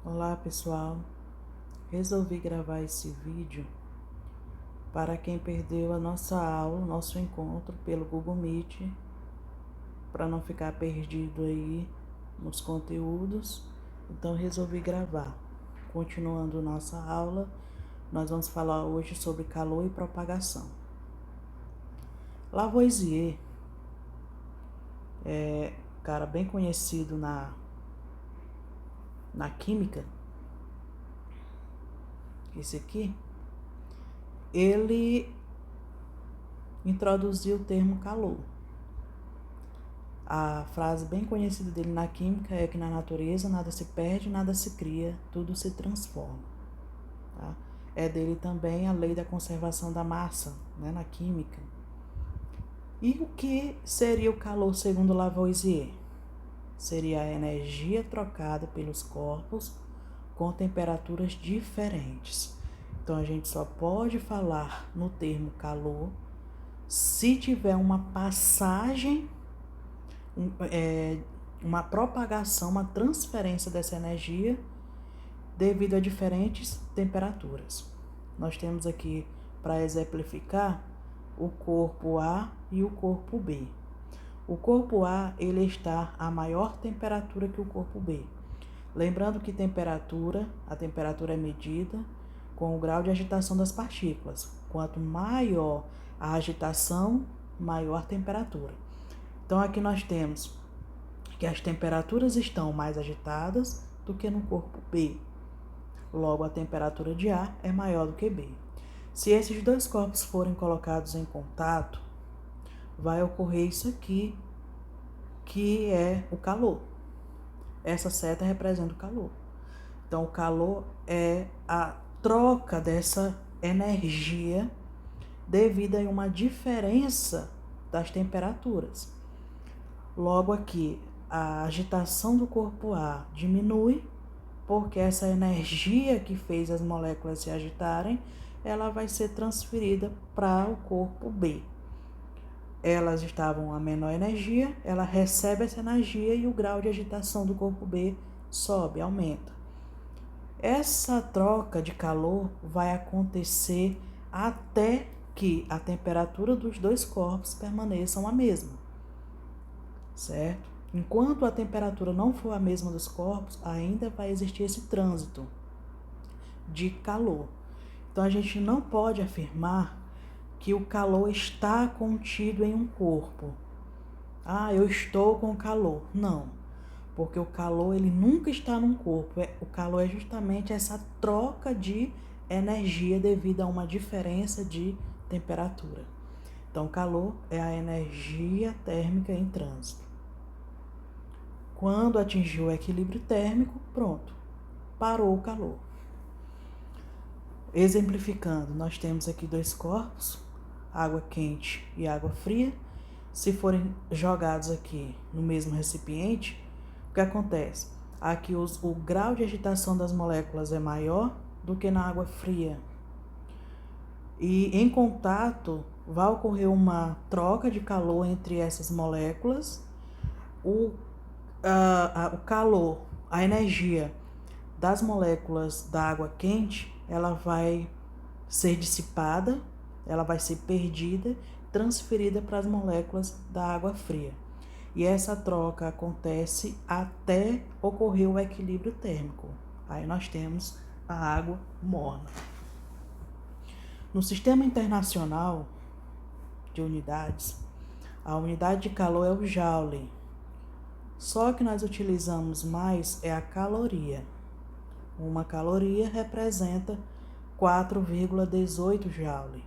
Olá pessoal, resolvi gravar esse vídeo para quem perdeu a nossa aula, nosso encontro pelo Google Meet, para não ficar perdido aí nos conteúdos. Então resolvi gravar. Continuando nossa aula, nós vamos falar hoje sobre calor e propagação. Lavoisier é um cara bem conhecido na química. Esse aqui, ele introduziu o termo calor. A frase bem conhecida dele na química é que na natureza nada se perde, nada se cria, tudo se transforma. Tá? É dele também a lei da conservação da massa, né, na química. E o que seria o calor segundo Lavoisier? Seria a energia trocada pelos corpos com temperaturas diferentes. Então a gente só pode falar no termo calor se tiver uma passagem, uma propagação, uma transferência dessa energia devido a diferentes temperaturas. Nós temos aqui, para exemplificar, o corpo A e o corpo B. O corpo A, ele está a maior temperatura que o corpo B. Lembrando que a temperatura é medida com o grau de agitação das partículas. Quanto maior a agitação, maior a temperatura. Então aqui nós temos que as temperaturas estão mais agitadas do que no corpo B. Logo, a temperatura de A é maior do que B. Se esses dois corpos forem colocados em contato, vai ocorrer isso aqui, que é o calor. Essa seta representa o calor. Então, o calor é a troca dessa energia devido a uma diferença das temperaturas. Logo aqui, a agitação do corpo A diminui, porque essa energia que fez as moléculas se agitarem, ela vai ser transferida para o corpo B. Elas estavam a menor energia, ela recebe essa energia e o grau de agitação do corpo B sobe, aumenta. Essa troca de calor vai acontecer até que a temperatura dos dois corpos permaneçam a mesma, certo? Enquanto a temperatura não for a mesma dos corpos, ainda vai existir esse trânsito de calor. Então a gente não pode afirmar que o calor está contido em um corpo. Eu estou com calor. Não, porque o calor ele nunca está num corpo. O calor é justamente essa troca de energia devido a uma diferença de temperatura. Então, calor é a energia térmica em trânsito. Quando atingiu o equilíbrio térmico, pronto, parou o calor. Exemplificando, nós temos aqui dois corpos, água quente e água fria. Se forem jogados aqui no mesmo recipiente, o que acontece? Aqui o grau de agitação das moléculas é maior do que na água fria. E em contato vai ocorrer uma troca de calor entre essas moléculas. O calor, a energia das moléculas da água quente, ela vai ser dissipada, ela vai ser perdida, transferida para as moléculas da água fria. E essa troca acontece até ocorrer o equilíbrio térmico. Aí nós temos a água morna. No Sistema Internacional de Unidades, a unidade de calor é o Joule. Só que nós utilizamos mais a caloria. Uma caloria representa 4,18 Joule.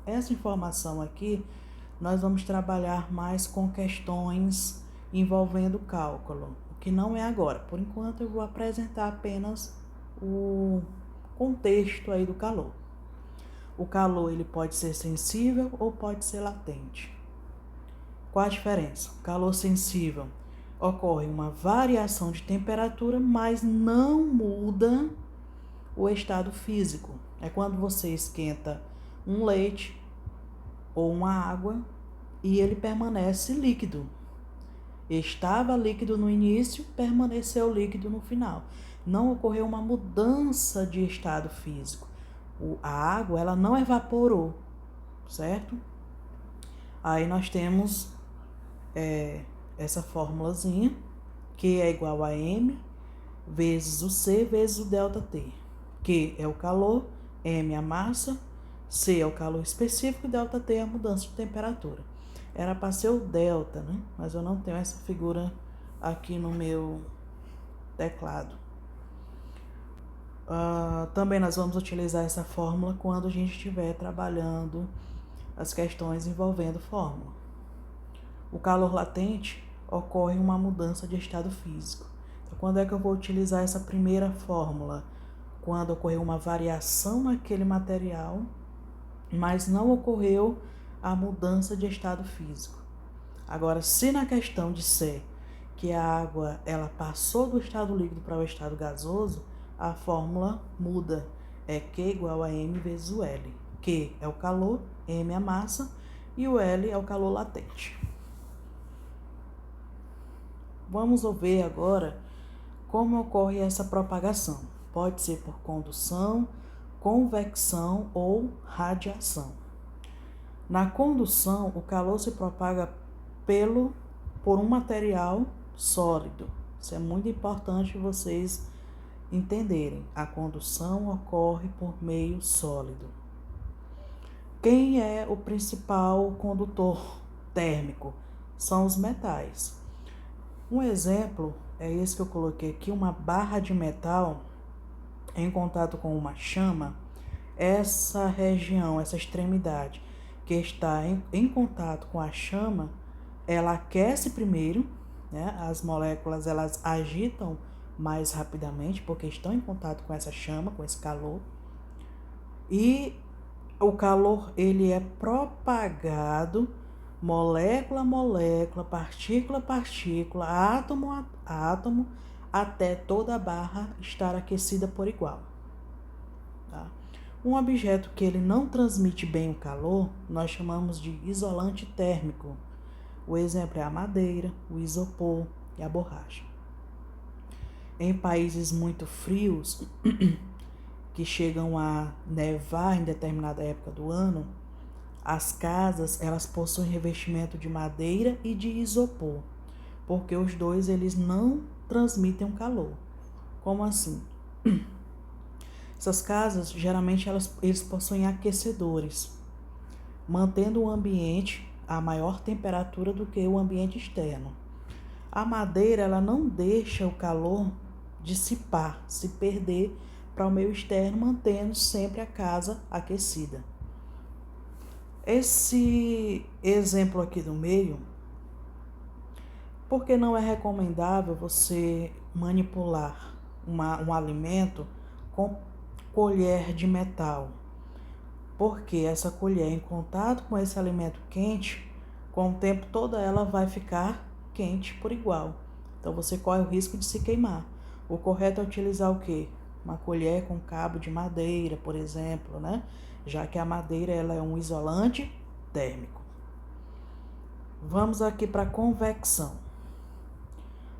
Essa informação aqui, nós vamos trabalhar mais com questões envolvendo cálculo, o que não é agora. Por enquanto, eu vou apresentar apenas o contexto aí do calor. O calor ele pode ser sensível ou pode ser latente. Qual a diferença? O calor sensível ocorre uma variação de temperatura, mas não muda o estado físico. É quando você esquenta um leite ou uma água e ele permanece líquido. Estava líquido no início, permaneceu líquido no final. Não ocorreu uma mudança de estado físico. A água, ela não evaporou, certo? Aí nós temos essa formulazinha, Q é igual a M vezes o C vezes o ΔT. Q é o calor, M é a massa, C é o calor específico e ΔT é a mudança de temperatura. Era para ser o delta, né? Mas eu não tenho essa figura aqui no meu teclado. Também nós vamos utilizar essa fórmula quando a gente estiver trabalhando as questões envolvendo fórmula. O calor latente ocorre uma mudança de estado físico. Então, quando é que eu vou utilizar essa primeira fórmula? Quando ocorreu uma variação naquele material, mas não ocorreu a mudança de estado físico. Agora, se na questão disser que a água ela passou do estado líquido para o estado gasoso, a fórmula muda. É Q igual a M vezes o L. Q é o calor, M é a massa e o L é o calor latente. Vamos ver agora como ocorre essa propagação. Pode ser por condução, convecção ou radiação. Na condução, o calor se propaga por um material sólido. Isso é muito importante vocês entenderem. A condução ocorre por meio sólido. Quem é o principal condutor térmico? São os metais. Um exemplo é esse que eu coloquei aqui, uma barra de metal em contato com uma chama. Essa região, essa extremidade que está em contato com a chama, ela aquece primeiro, né? As moléculas elas agitam mais rapidamente porque estão em contato com essa chama, com esse calor. E o calor ele é propagado molécula a molécula, partícula a partícula, átomo a átomo, até toda a barra estar aquecida por igual. Tá? Um objeto que ele não transmite bem o calor, nós chamamos de isolante térmico. O exemplo é a madeira, o isopor e a borracha. Em países muito frios, que chegam a nevar em determinada época do ano, as casas elas possuem revestimento de madeira e de isopor, porque os dois eles não transmitem o calor. Como assim? Essas casas geralmente eles possuem aquecedores, mantendo o ambiente a maior temperatura do que o ambiente externo. A madeira ela não deixa o calor dissipar, se perder para o meio externo, mantendo sempre a casa aquecida. Esse exemplo aqui do meio, porque não é recomendável você manipular um alimento com colher de metal? Porque essa colher em contato com esse alimento quente, com o tempo toda ela vai ficar quente por igual. Então você corre o risco de se queimar. O correto é utilizar o quê? Uma colher com cabo de madeira, por exemplo, né? Já que a madeira ela é um isolante térmico. Vamos aqui para a convecção.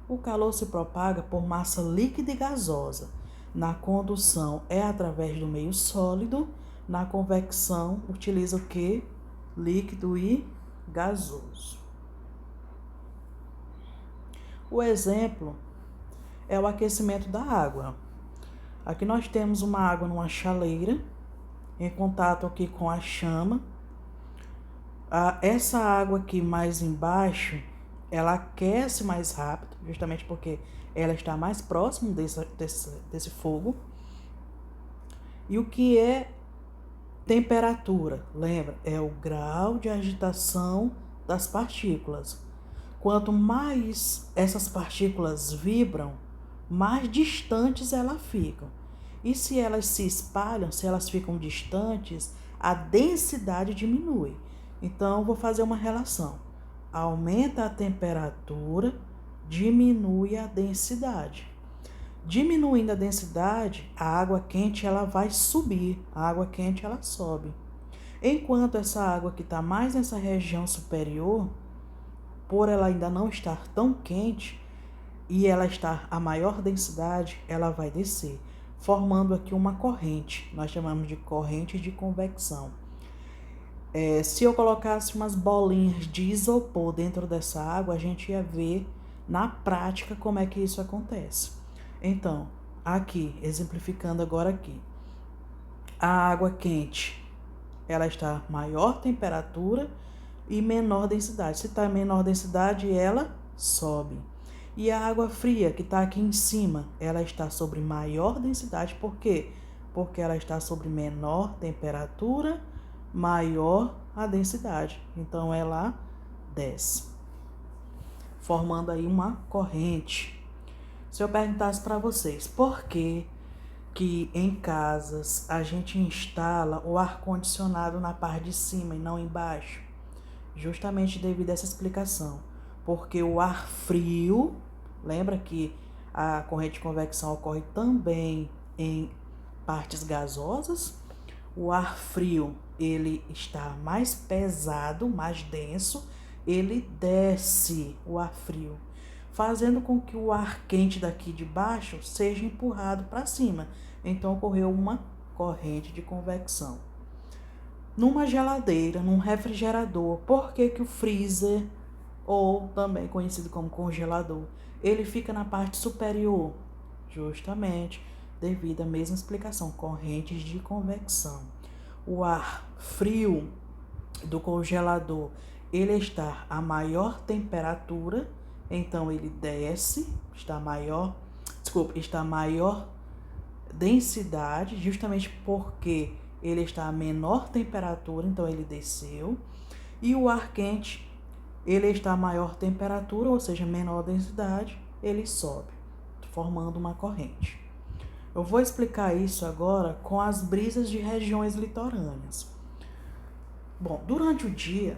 O calor se propaga por massa líquida e gasosa. Na condução é através do meio sólido. Na convecção utiliza o quê? Líquido e gasoso. O exemplo é o aquecimento da água. Aqui nós temos uma água numa chaleira, em contato aqui com a chama. Essa água aqui mais embaixo, ela aquece mais rápido, justamente porque ela está mais próximo desse fogo. E o que é temperatura? Lembra? É o grau de agitação das partículas. Quanto mais essas partículas vibram, mais distantes elas ficam. E se elas se espalham, se elas ficam distantes, a densidade diminui. Então, vou fazer uma relação. Aumenta a temperatura, diminui a densidade. Diminuindo a densidade, a água quente ela vai subir, a água quente ela sobe. Enquanto essa água que está mais nessa região superior, por ela ainda não estar tão quente e ela estar a maior densidade, ela vai descer, formando aqui uma corrente. Nós chamamos de corrente de convecção. Se eu colocasse umas bolinhas de isopor dentro dessa água, a gente ia ver na prática como é que isso acontece. Então, aqui, exemplificando agora aqui, a água quente, ela está maior temperatura e menor densidade. Se está menor densidade, ela sobe. E a água fria, que está aqui em cima, ela está sobre maior densidade. Por quê? Porque ela está sobre menor temperatura, maior a densidade. Então, ela desce, formando aí uma corrente. Se eu perguntasse para vocês, por que em casas a gente instala o ar-condicionado na parte de cima e não embaixo? Justamente devido a essa explicação. Porque o ar frio, lembra que a corrente de convecção ocorre também em partes gasosas? O ar frio, ele está mais pesado, mais denso, ele desce o ar frio, fazendo com que o ar quente daqui de baixo seja empurrado para cima. Então, ocorreu uma corrente de convecção. Numa geladeira, num refrigerador, por que o freezer, ou também conhecido como congelador, ele fica na parte superior? Justamente devido à mesma explicação, correntes de convecção. O ar frio do congelador, ele está a maior temperatura, então ele desce, está maior densidade, justamente porque ele está a menor temperatura, então ele desceu. E o ar quente, ele está a maior temperatura, ou seja, menor densidade, ele sobe, formando uma corrente. Eu vou explicar isso agora com as brisas de regiões litorâneas. Bom, durante o dia,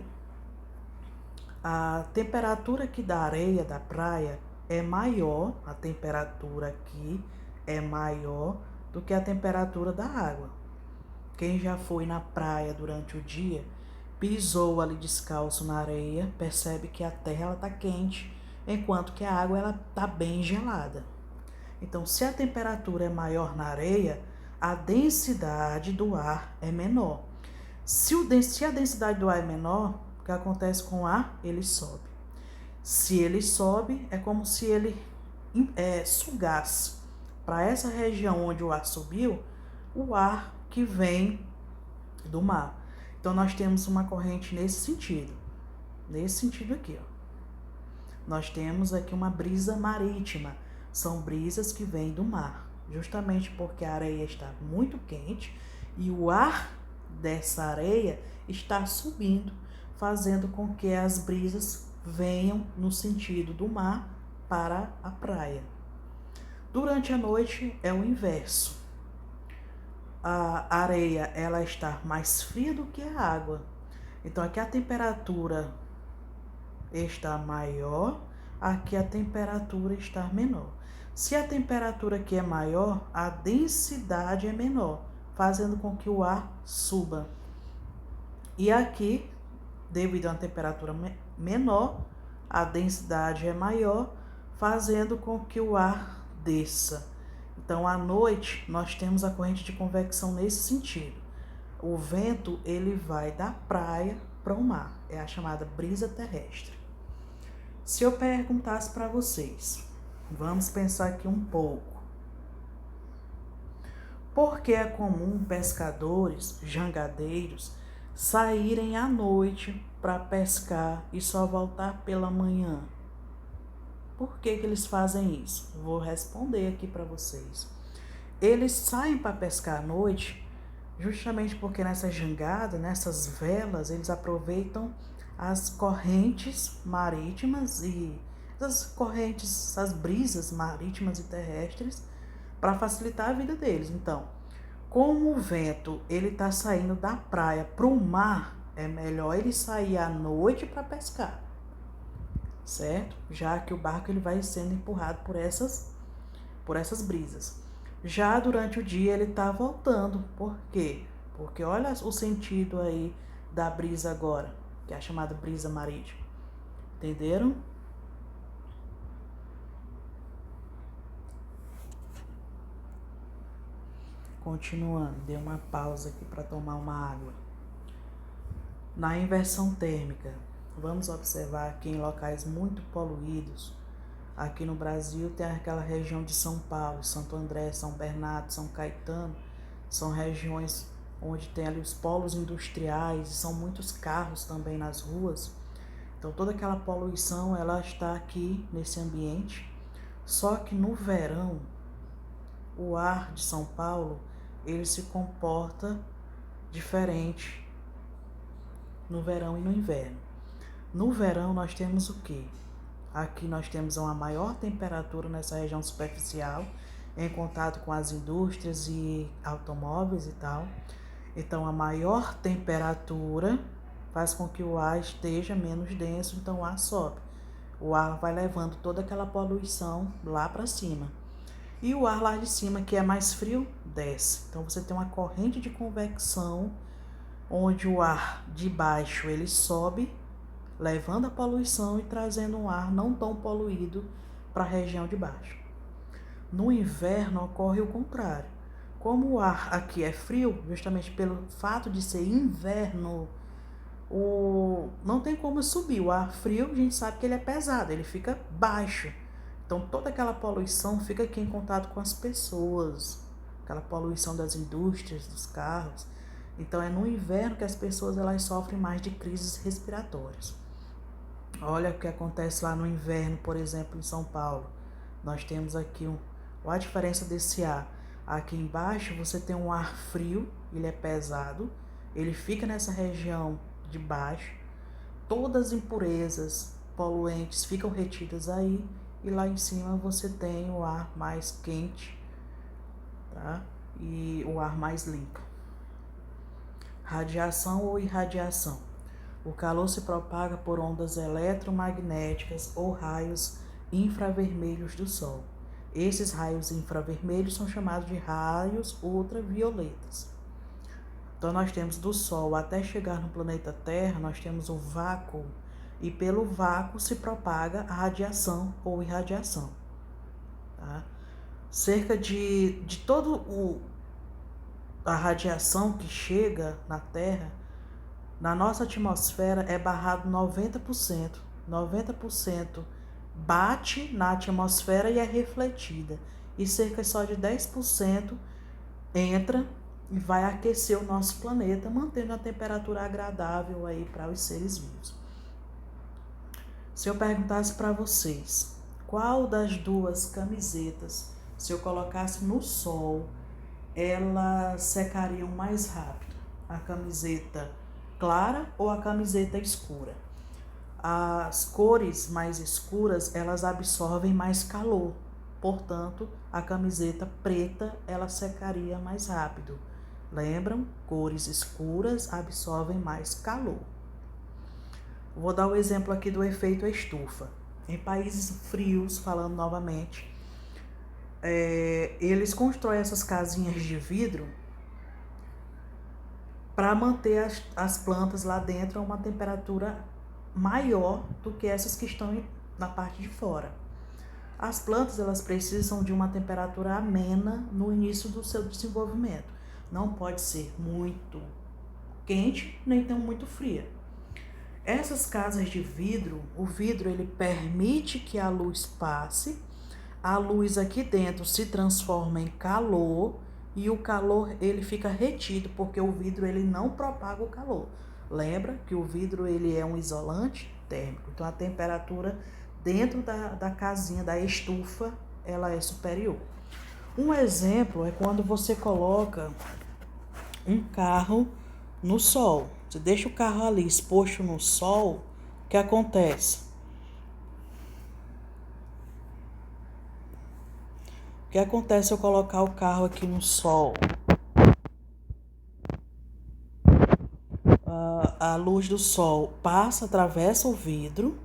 a temperatura aqui da areia da praia é maior, a temperatura aqui é maior do que a temperatura da água. Quem já foi na praia durante o dia, pisou ali descalço na areia, percebe que a terra está quente, enquanto que a água está bem gelada. Então, se a temperatura é maior na areia, a densidade do ar é menor. Se a densidade do ar é menor, o que acontece com o ar? Ele sobe. Se ele sobe, é como se ele sugasse para essa região onde o ar subiu, o ar que vem do mar. Então, nós temos uma corrente nesse sentido aqui, ó. Nós temos aqui uma brisa marítima. São brisas que vêm do mar, justamente porque a areia está muito quente e o ar dessa areia está subindo, fazendo com que as brisas venham no sentido do mar para a praia. Durante a noite é o inverso. A areia, ela está mais fria do que a água. Então, aqui a temperatura está maior, aqui a temperatura está menor. Se a temperatura aqui é maior, a densidade é menor, fazendo com que o ar suba. E aqui, devido a uma temperatura menor, a densidade é maior, fazendo com que o ar desça. Então, à noite, nós temos a corrente de convecção nesse sentido. O vento, ele vai da praia para o mar. É a chamada brisa terrestre. Se eu perguntasse para vocês, vamos pensar aqui um pouco. Por que é comum pescadores, jangadeiros, saírem à noite para pescar e só voltar pela manhã? Por que eles fazem isso? Vou responder aqui para vocês. Eles saem para pescar à noite justamente porque nessa jangada, nessas velas, eles aproveitam as correntes marítimas e essas brisas marítimas e terrestres para facilitar a vida deles. Então, como o vento ele está saindo da praia para o mar, é melhor ele sair à noite para pescar, certo? Já que o barco ele vai sendo empurrado por essas brisas. Já durante o dia ele está voltando. Por quê? Porque olha o sentido aí da brisa agora, que é a chamada brisa marítima. Entenderam? Continuando, dei uma pausa aqui para tomar uma água. Na inversão térmica, vamos observar que em locais muito poluídos, aqui no Brasil tem aquela região de São Paulo, Santo André, São Bernardo, São Caetano, são regiões onde tem ali os polos industriais, e são muitos carros também nas ruas. Então toda aquela poluição ela está aqui nesse ambiente. Só que no verão, o ar de São Paulo ele se comporta diferente no verão e no inverno. No verão nós temos o quê? Aqui nós temos uma maior temperatura nessa região superficial, em contato com as indústrias e automóveis e tal. Então a maior temperatura faz com que o ar esteja menos denso, então o ar sobe. O ar vai levando toda aquela poluição lá para cima. E o ar lá de cima, que é mais frio, desce. Então você tem uma corrente de convecção, onde o ar de baixo ele sobe, levando a poluição e trazendo um ar não tão poluído para a região de baixo. No inverno ocorre o contrário. Como o ar aqui é frio, justamente pelo fato de ser inverno, não tem como subir. O ar frio, a gente sabe que ele é pesado, ele fica baixo. Então toda aquela poluição fica aqui em contato com as pessoas, aquela poluição das indústrias, dos carros. Então é no inverno que as pessoas elas sofrem mais de crises respiratórias. Olha o que acontece lá no inverno, por exemplo, em São Paulo. Nós temos aqui a diferença desse ar. Aqui embaixo você tem um ar frio, ele é pesado, ele fica nessa região de baixo. Todas as impurezas, poluentes ficam retidas aí. E lá em cima você tem o ar mais quente, tá? E o ar mais limpo. Radiação ou irradiação. O calor se propaga por ondas eletromagnéticas ou raios infravermelhos do Sol. Esses raios infravermelhos são chamados de raios ultravioletas. Então nós temos do Sol até chegar no planeta Terra, nós temos o vácuo. E pelo vácuo se propaga a radiação ou irradiação. Tá? Cerca de todo a radiação que chega na Terra, na nossa atmosfera é barrado 90%. 90% bate na atmosfera e é refletida. E cerca só de 10% entra e vai aquecer o nosso planeta, mantendo a temperatura agradável aí para os seres vivos. Se eu perguntasse para vocês, qual das duas camisetas, se eu colocasse no sol, elas secariam mais rápido? A camiseta clara ou a camiseta escura? As cores mais escuras, elas absorvem mais calor. Portanto, a camiseta preta, ela secaria mais rápido. Lembram? Cores escuras absorvem mais calor. Vou dar o exemplo aqui do efeito estufa. Em países frios, falando novamente, eles constroem essas casinhas de vidro para manter as plantas lá dentro a uma temperatura maior do que essas que estão na parte de fora. As plantas elas precisam de uma temperatura amena no início do seu desenvolvimento. Não pode ser muito quente, nem tão muito fria. Essas casas de vidro, o vidro ele permite que a luz passe, a luz aqui dentro se transforma em calor e o calor ele fica retido porque o vidro ele não propaga o calor. Lembra que o vidro ele é um isolante térmico, então a temperatura dentro da casinha, da estufa, ela é superior. Um exemplo é quando você coloca um carro no sol. Você deixa o carro ali exposto no sol, o que acontece? O que acontece se eu colocar o carro aqui no sol? A luz do sol passa, atravessa o vidro.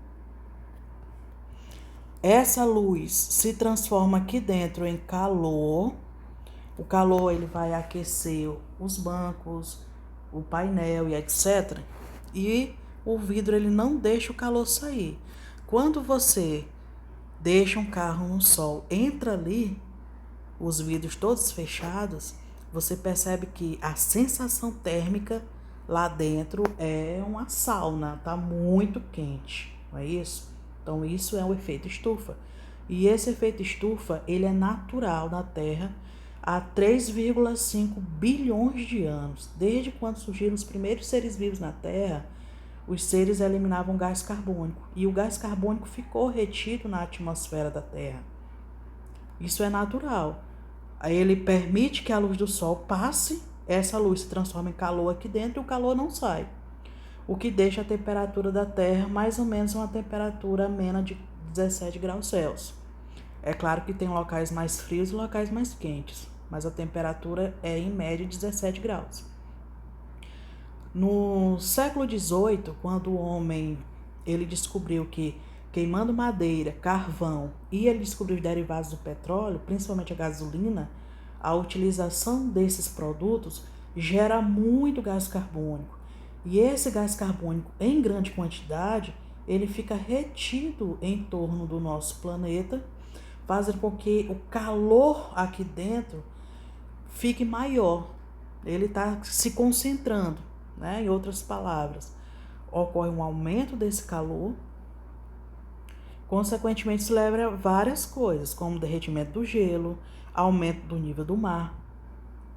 Essa luz se transforma aqui dentro em calor. O calor ele vai aquecer os bancos, o painel e etc. E o vidro ele não deixa o calor sair. Quando você deixa um carro no sol, entra ali, os vidros todos fechados, você percebe que a sensação térmica lá dentro é uma sauna, tá muito quente, não é isso? Então isso é o efeito estufa. E esse efeito estufa, ele é natural na Terra há 3,5 bilhões de anos. Desde quando surgiram os primeiros seres vivos na Terra, os seres eliminavam gás carbônico e o gás carbônico ficou retido na atmosfera da Terra. Isso é natural. Aí ele permite que a luz do sol passe, essa luz se transforma em calor aqui dentro e o calor não sai. O que deixa a temperatura da Terra mais ou menos uma temperatura amena de 17 graus Celsius. É claro que tem locais mais frios e locais mais quentes, mas a temperatura é em média 17 graus. No século XVIII, quando o homem ele descobriu que queimando madeira, carvão e ele descobriu os derivados do petróleo, principalmente a gasolina, a utilização desses produtos gera muito gás carbônico. E esse gás carbônico, em grande quantidade, ele fica retido em torno do nosso planeta, fazendo com que o calor aqui dentro fique maior. Ele está se concentrando, né? Em outras palavras, ocorre um aumento desse calor. Consequentemente, isso leva a várias coisas, como derretimento do gelo, aumento do nível do mar,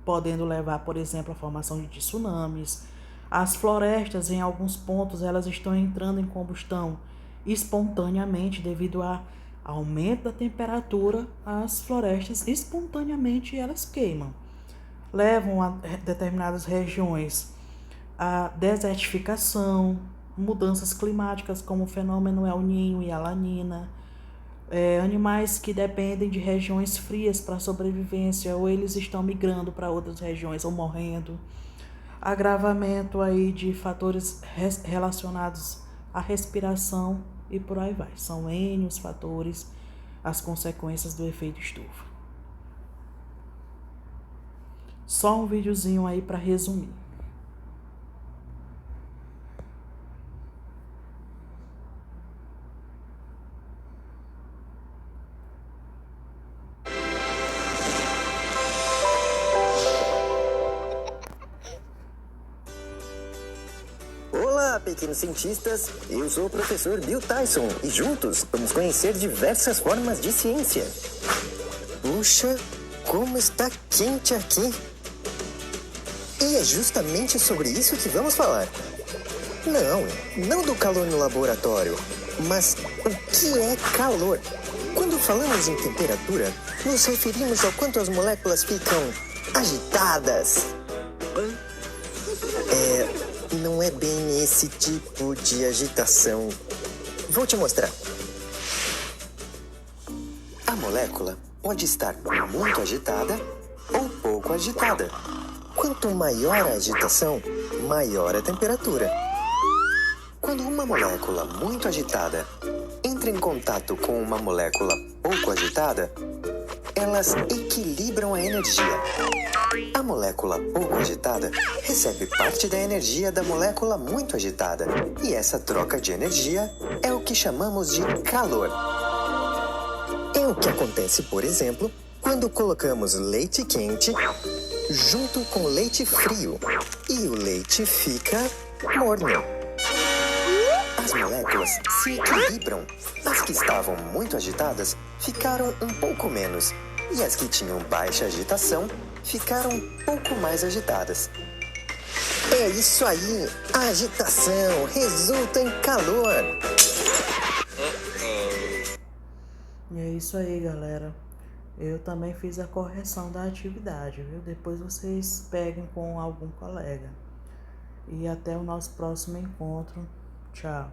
podendo levar, por exemplo, à formação de tsunamis. As florestas, em alguns pontos, elas estão entrando em combustão espontaneamente devido ao aumento da temperatura. As florestas espontaneamente elas queimam, levam a determinadas regiões a desertificação, mudanças climáticas como o fenômeno El Niño e a Laninha, animais que dependem de regiões frias para sobrevivência, ou eles estão migrando para outras regiões ou morrendo, agravamento aí de fatores relacionados à respiração e por aí vai. São N os fatores, as consequências do efeito estufa. Só um videozinho aí para resumir. Olá, pequenos cientistas! Eu sou o professor Bill Tyson e juntos vamos conhecer diversas formas de ciência. Puxa, como está quente aqui! E é justamente sobre isso que vamos falar. Não do calor no laboratório, mas o que é calor? Quando falamos em temperatura, nos referimos ao quanto as moléculas ficam agitadas. Não é bem esse tipo de agitação. Vou te mostrar. A molécula pode estar muito agitada ou pouco agitada. Quanto maior a agitação, maior a temperatura. Quando uma molécula muito agitada entra em contato com uma molécula pouco agitada, elas equilibram a energia. A molécula pouco agitada recebe parte da energia da molécula muito agitada, e essa troca de energia é o que chamamos de calor. É o que acontece, por exemplo, quando colocamos leite quente junto com leite frio, e o leite fica morno. As moléculas se equilibram. As que estavam muito agitadas ficaram um pouco menos, e as que tinham baixa agitação ficaram um pouco mais agitadas. É isso aí! A agitação resulta em calor! E é isso aí, galera. Eu também fiz a correção da atividade, viu? Depois vocês peguem com algum colega. E até o nosso próximo encontro. Tchau.